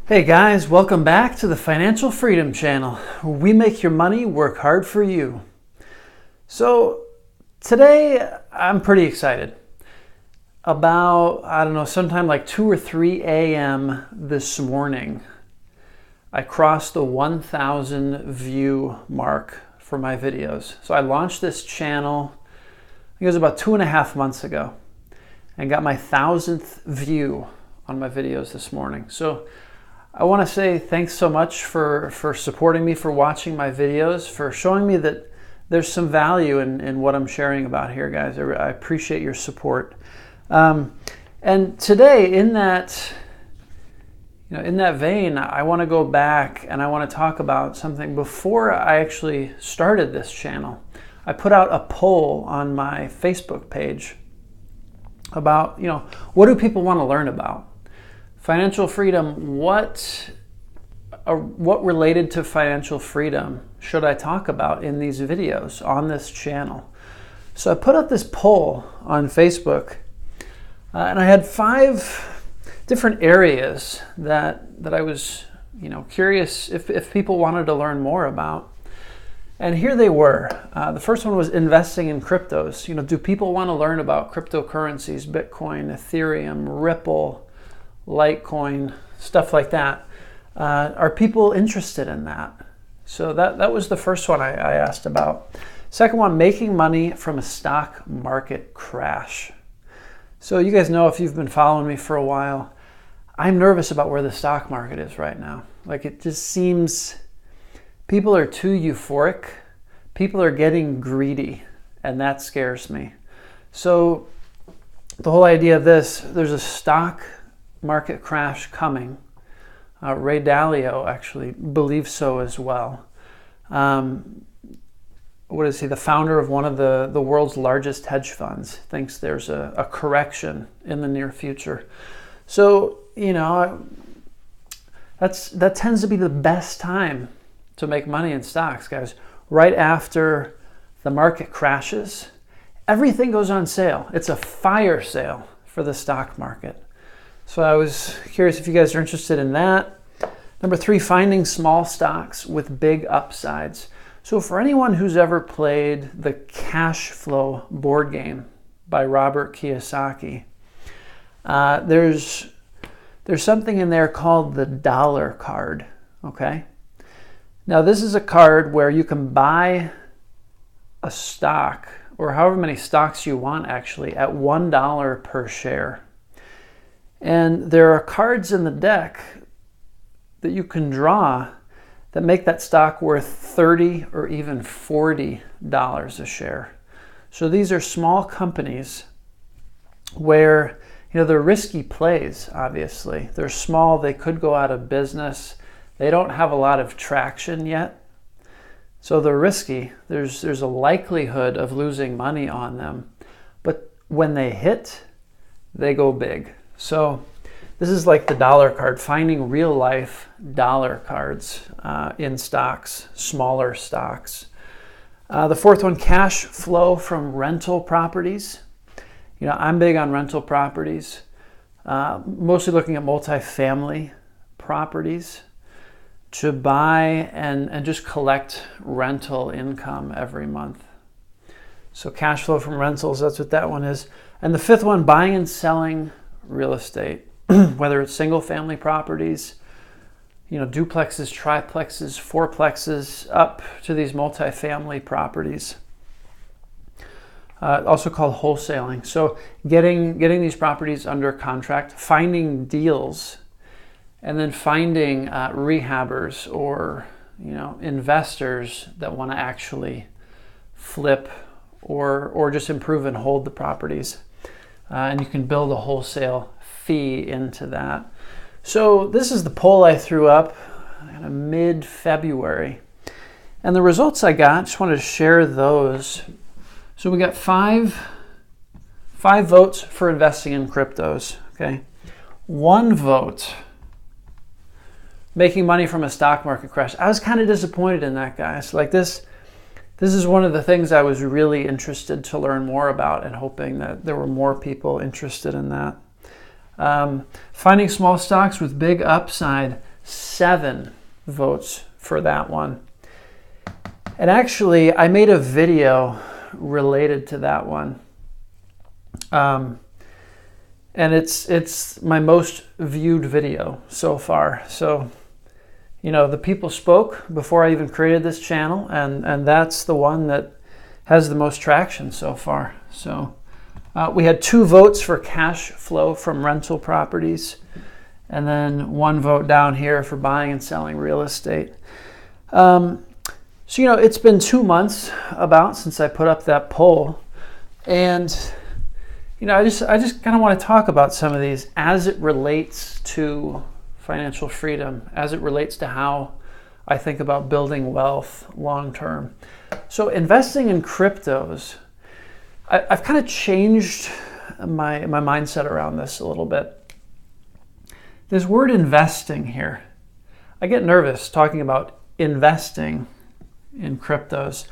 Hey guys, welcome back to the Financial Freedom Channel, where we make your money work hard for you. So today I'm pretty excited. About, sometime like 2 or 3 a.m. this morning, I crossed the 1,000 view mark for my videos. So I launched this channel, I think it was about 2.5 months ago, and got my 1,000th view on my videos this morning. So I want to say thanks so much for supporting me, for watching my videos, for showing me that there's some value in what I'm sharing about here, guys. I appreciate your support. And today, in that vein, I want to go back and I want to talk about something. Before I actually started this channel, I put out a poll on my Facebook page about, what do people want to learn about? Financial freedom, what related to financial freedom should I talk about in these videos on this channel? So I put up this poll on Facebook, and I had 5 different areas that I was curious if people wanted to learn more about. And here they were. The first one was investing in cryptos. Do people want to learn about cryptocurrencies, Bitcoin, Ethereum, Ripple, Litecoin, stuff like that? Are people interested in that? So that was the first one I asked about. Second one, making money from a stock market crash. So you guys know, if you've been following me for a while, I'm nervous about where the stock market is right now. Like, it just seems people are too euphoric. People are getting greedy, and that scares me. So the whole idea of this, there's a stock market crash coming. Ray Dalio actually believes so as well. What is he? The founder of one of the world's largest hedge funds thinks there's a correction in the near future. So, that tends to be the best time to make money in stocks, guys. Right after the market crashes, everything goes on sale. It's a fire sale for the stock market. So I was curious if you guys are interested in that. Number 3, finding small stocks with big upsides. So for anyone who's ever played the Cash Flow board game by Robert Kiyosaki, there's something in there called the dollar card, okay? Now this is a card where you can buy a stock, or however many stocks you want actually, at $1 per share. And there are cards in the deck that you can draw that make that stock worth $30 or even $40 a share. So these are small companies where, they're risky plays, obviously. They're small, they could go out of business. They don't have a lot of traction yet. So they're risky. There's a likelihood of losing money on them. But when they hit, they go big. So this is like the dollar card, finding real life dollar cards in stocks, smaller stocks. The fourth one, cash flow from rental properties. I'm big on rental properties, mostly looking at multifamily properties to buy and just collect rental income every month. So cash flow from rentals, that's what that one is. And the fifth one, buying and selling real estate, whether it's single family properties, duplexes, triplexes, fourplexes, up to these multifamily properties, also called wholesaling. So getting these properties under contract, finding deals, and then finding rehabbers or investors that want to actually flip or just improve and hold the properties. And you can build a wholesale fee into that. So this is the poll I threw up in mid-February. And the results I got, just wanted to share those. So we got five votes for investing in cryptos, okay? 1 vote, making money from a stock market crash. I was kind of disappointed in that, guys. Like this is one of the things I was really interested to learn more about, and hoping that there were more people interested in that. Finding small stocks with big upside, 7 votes for that one. And actually, I made a video related to that one. And it's my most viewed video so far. So, you know, the people spoke before I even created this channel, and that's the one that has the most traction so far. So we had 2 votes for cash flow from rental properties, and then 1 vote down here for buying and selling real estate. So, you know, it's been 2 months about since I put up that poll, and, you know, I just kind of want to talk about some of these as it relates to financial freedom, as it relates to how I think about building wealth long term. So investing in cryptos, I've kind of changed my mindset around this a little bit. This word investing here, I get nervous talking about investing in cryptos.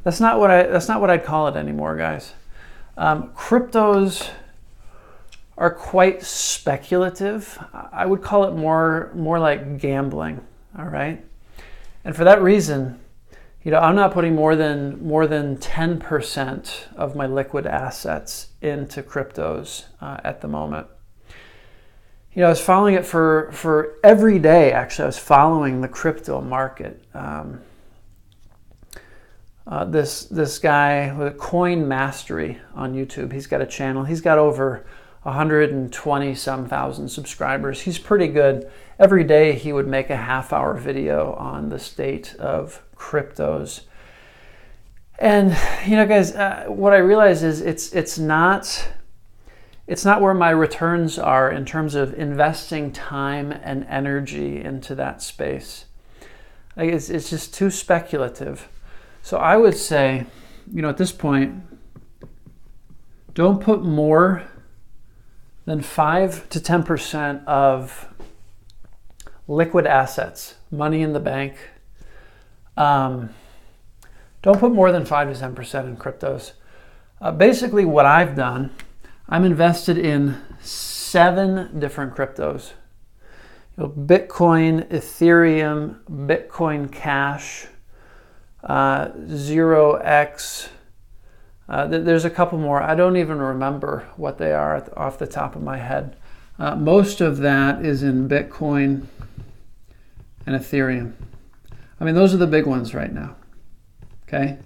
That's not what I'd call it anymore, guys. Cryptos are quite speculative. I would call it more like gambling. All right, and for that reason, you know, I'm not putting more than 10% of my liquid assets into cryptos at the moment. You know, I was following it for every day. Actually, I was following the crypto market. This guy with Coin Mastery on YouTube, he's got a channel. He's got over 120 some thousand subscribers. He's pretty good. Every day he would make a half-hour video on the state of cryptos. And, you know, guys, what I realize is it's not where my returns are in terms of investing time and energy into that space. Like, it's just too speculative. So I would say, you know, at this point, don't put more than 5 to 10% of liquid assets, money in the bank. Don't put more than 5 to 10% in cryptos. Basically, what I've done, I'm invested in 7 different cryptos. You know, Bitcoin, Ethereum, Bitcoin Cash, 0x. There's a couple more. I don't even remember what they are off the top of my head. Most of that is in Bitcoin and Ethereum. I mean, those are the big ones right now. Okay.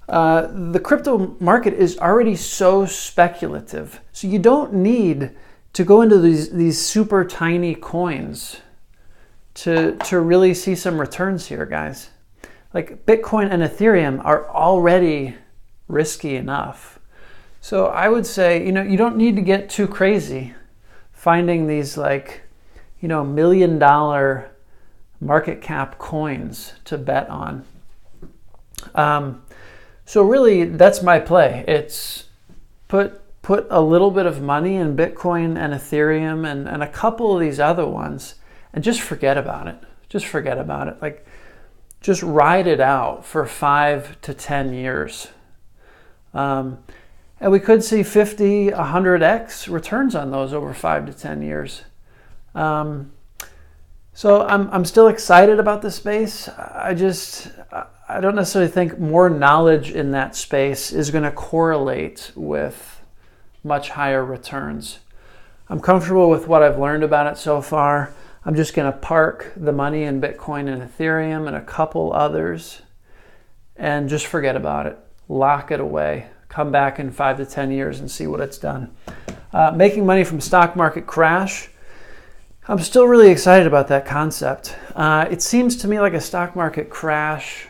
The crypto market is already so speculative, so you don't need to go into these super tiny coins to really see some returns here, guys. Like, Bitcoin and Ethereum are already risky enough. So I would say, you know, you don't need to get too crazy finding these, like, you know, $1 million market cap coins to bet on. So really, that's my play. It's put a little bit of money in Bitcoin and Ethereum and a couple of these other ones, and just forget about it. Just forget about it. Like, just ride it out for 5 to 10 years. And we could see 50, 100x returns on those over 5 to 10 years. So I'm still excited about the space. I don't necessarily think more knowledge in that space is going to correlate with much higher returns. I'm comfortable with what I've learned about it so far. I'm just going to park the money in Bitcoin and Ethereum and a couple others and just forget about it. Lock it away. Come back in 5 to 10 years and see what it's done. Making money from stock market crash. I'm still really excited about that concept. It seems to me like a stock market crash.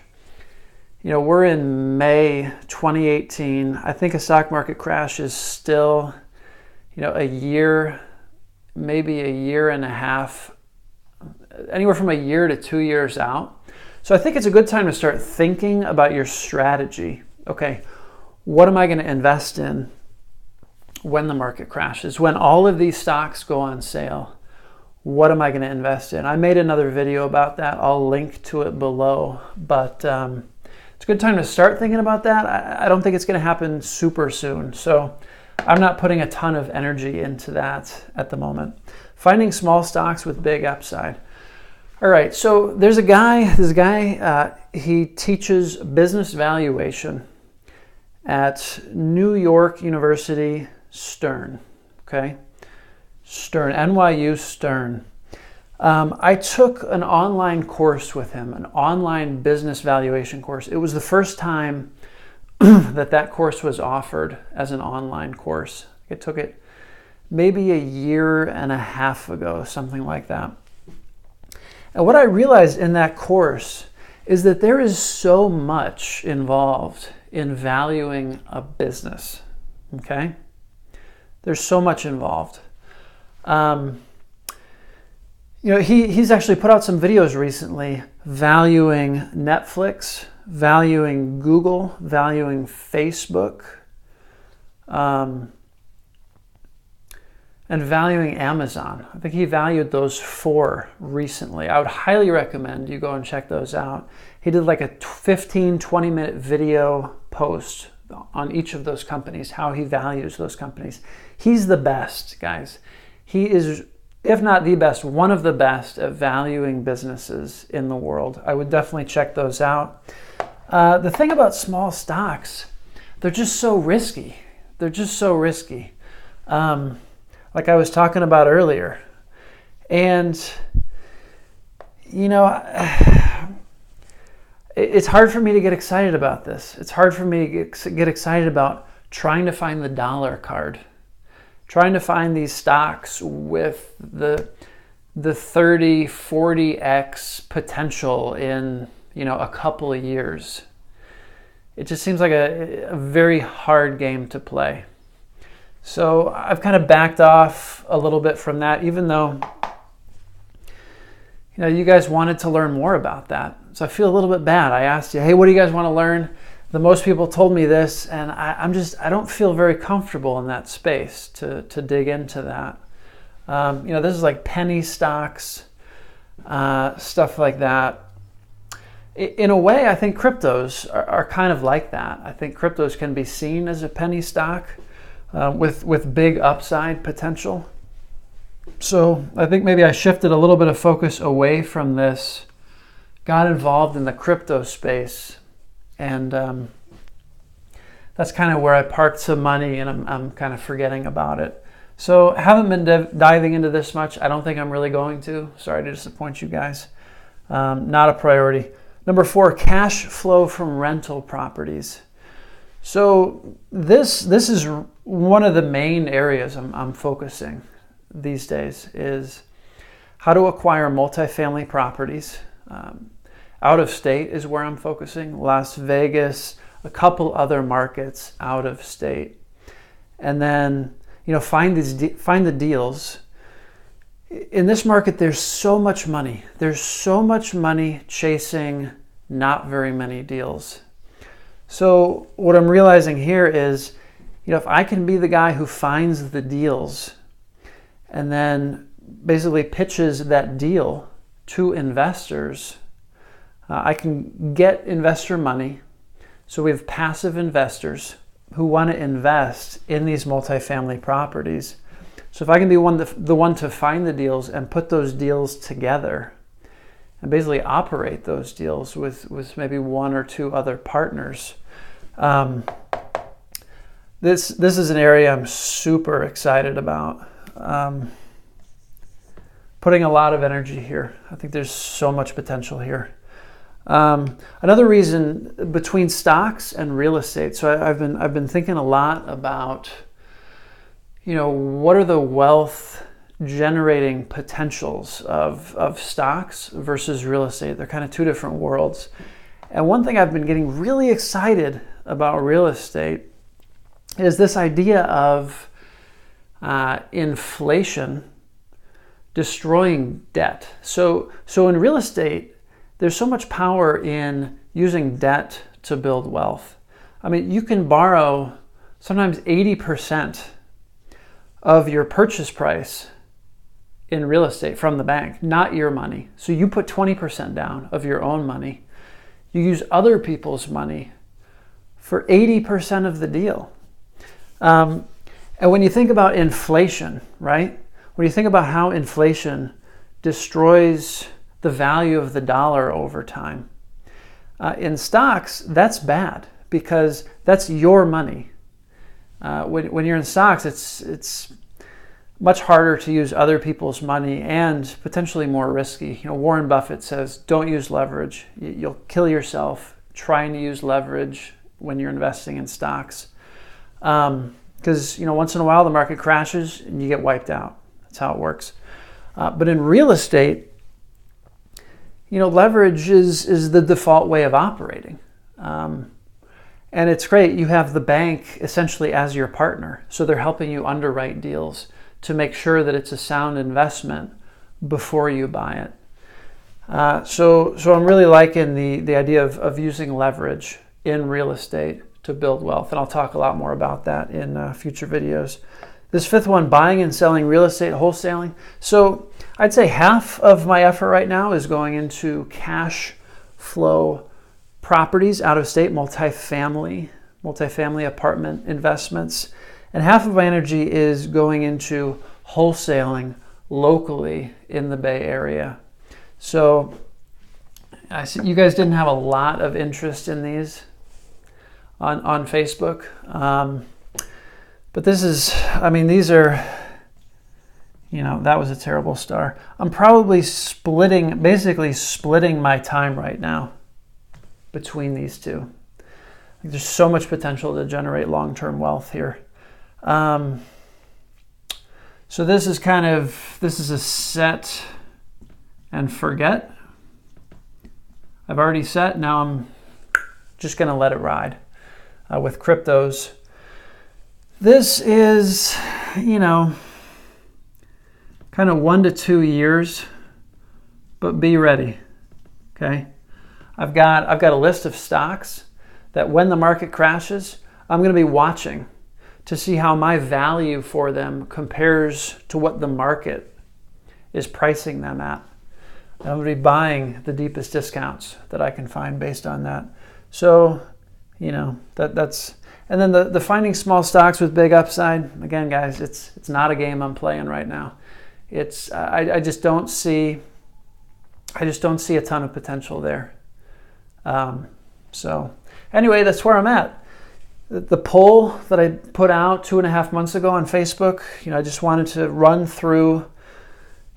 You know, we're in May 2018. I think a stock market crash is still, you know, a year, maybe a year and a half, anywhere from a year to 2 years out. So I think it's a good time to start thinking about your strategy. Okay, what am I going to invest in when the market crashes? When all of these stocks go on sale, what am I going to invest in? I made another video about that. I'll link to it below. But it's a good time to start thinking about that. I don't think it's going to happen super soon. So I'm not putting a ton of energy into that at the moment. Finding small stocks with big upside. All right, so there's a guy, he teaches business valuation at New York University Stern, okay? Stern, NYU Stern. I took an online course with him, an online business valuation course. It was the first time that course was offered as an online course. I took it maybe a year and a half ago, something like that. And what I realized in that course is that there is so much involved in valuing a business, okay? There's so much involved. He's actually put out some videos recently valuing Netflix, valuing Google, valuing Facebook, and valuing Amazon. I think he valued those 4 recently. I would highly recommend you go and check those out. He did like a 15, 20-minute video post on each of those companies, how he values those companies. He's the best, guys. He is, if not the best, one of the best at valuing businesses in the world. I would definitely check those out. The thing about small stocks, they're just so risky. They're just so risky. Like I was talking about earlier. And, it's hard for me to get excited about this. It's hard for me to get excited about trying to find the dollar card, trying to find these stocks with the 30, 40x potential in, a couple of years. It just seems like a very hard game to play. So I've kind of backed off a little bit from that, even though, you guys wanted to learn more about that. So I feel a little bit bad. I asked you, hey, what do you guys want to learn? The most people told me this, and I don't feel very comfortable in that space to dig into that. This is like penny stocks, stuff like that. In a way, I think cryptos are kind of like that. I think cryptos can be seen as a penny stock with big upside potential. So I think maybe I shifted a little bit of focus away from this, got involved in the crypto space, and that's kind of where I parked some money, and I'm kind of forgetting about it. So I haven't been diving into this much. I don't think I'm really going to. Sorry to disappoint you guys. Not a priority. Number 4, cash flow from rental properties. So this is one of the main areas I'm focusing these days, is how to acquire multifamily properties. Out of state is where I'm focusing. Las Vegas, a couple other markets out of state. And then, find the deals. In this market, there's so much money. There's so much money chasing not very many deals. So what I'm realizing here is, if I can be the guy who finds the deals and then basically pitches that deal to investors, I can get investor money. So we have passive investors who want to invest in these multifamily properties. So if I can be the one to find the deals and put those deals together and basically operate those deals with maybe 1 or 2 other partners, this is an area I'm super excited about. Putting a lot of energy here. I think there's so much potential here. Another reason between stocks and real estate. So I've been thinking a lot about, what are the wealth generating potentials of stocks versus real estate. They're kind of 2 different worlds. And one thing I've been getting really excited about real estate is this idea of inflation destroying debt. So in real estate, there's so much power in using debt to build wealth. I mean, you can borrow sometimes 80% of your purchase price in real estate from the bank, not your money. So you put 20% down of your own money. You use other people's money for 80% of the deal. And And when you think about inflation, right? When you think about how inflation destroys the value of the dollar over time, in stocks, that's bad because that's your money. When you're in stocks, it's much harder to use other people's money and potentially more risky. Warren Buffett says, don't use leverage. You'll kill yourself trying to use leverage when you're investing in stocks. Because once in a while the market crashes and you get wiped out. That's how it works. But in real estate, leverage is the default way of operating. And it's great. You have the bank essentially as your partner. So they're helping you underwrite deals to make sure that it's a sound investment before you buy it. So I'm really liking the idea of using leverage in real estate to build wealth. And I'll talk a lot more about that in future videos. This fifth one, buying and selling real estate, wholesaling. So I'd say half of my effort right now is going into cash flow properties, out of state, multifamily apartment investments. And half of my energy is going into wholesaling locally in the Bay Area. So I see you guys didn't have a lot of interest in these on Facebook. But this is, these are, that was a terrible star. I'm probably basically splitting my time right now between these two. There's so much potential to generate long-term wealth here. So this is a set and forget. I've already set, now I'm just gonna let it ride. With cryptos, this is, kind of 1 to 2 years, but be ready, okay? I've got a list of stocks that when the market crashes, I'm gonna be watching to see how my value for them compares to what the market is pricing them at. And I'm gonna be buying the deepest discounts that I can find based on that. So, that's, and then the finding small stocks with big upside. Again, guys, it's not a game I'm playing right now. It's I just don't see a ton of potential there. So anyway, that's where I'm at. The poll that I put out 2.5 months ago on Facebook, I just wanted to run through,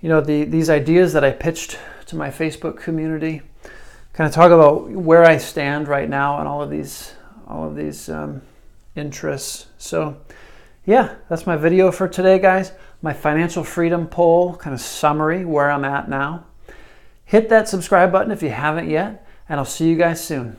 these ideas that I pitched to my Facebook community, kind of talk about where I stand right now on all of these interests. So yeah, that's my video for today, guys. My financial freedom poll, kind of summary, where I'm at now. Hit that subscribe button if you haven't yet, and I'll see you guys soon.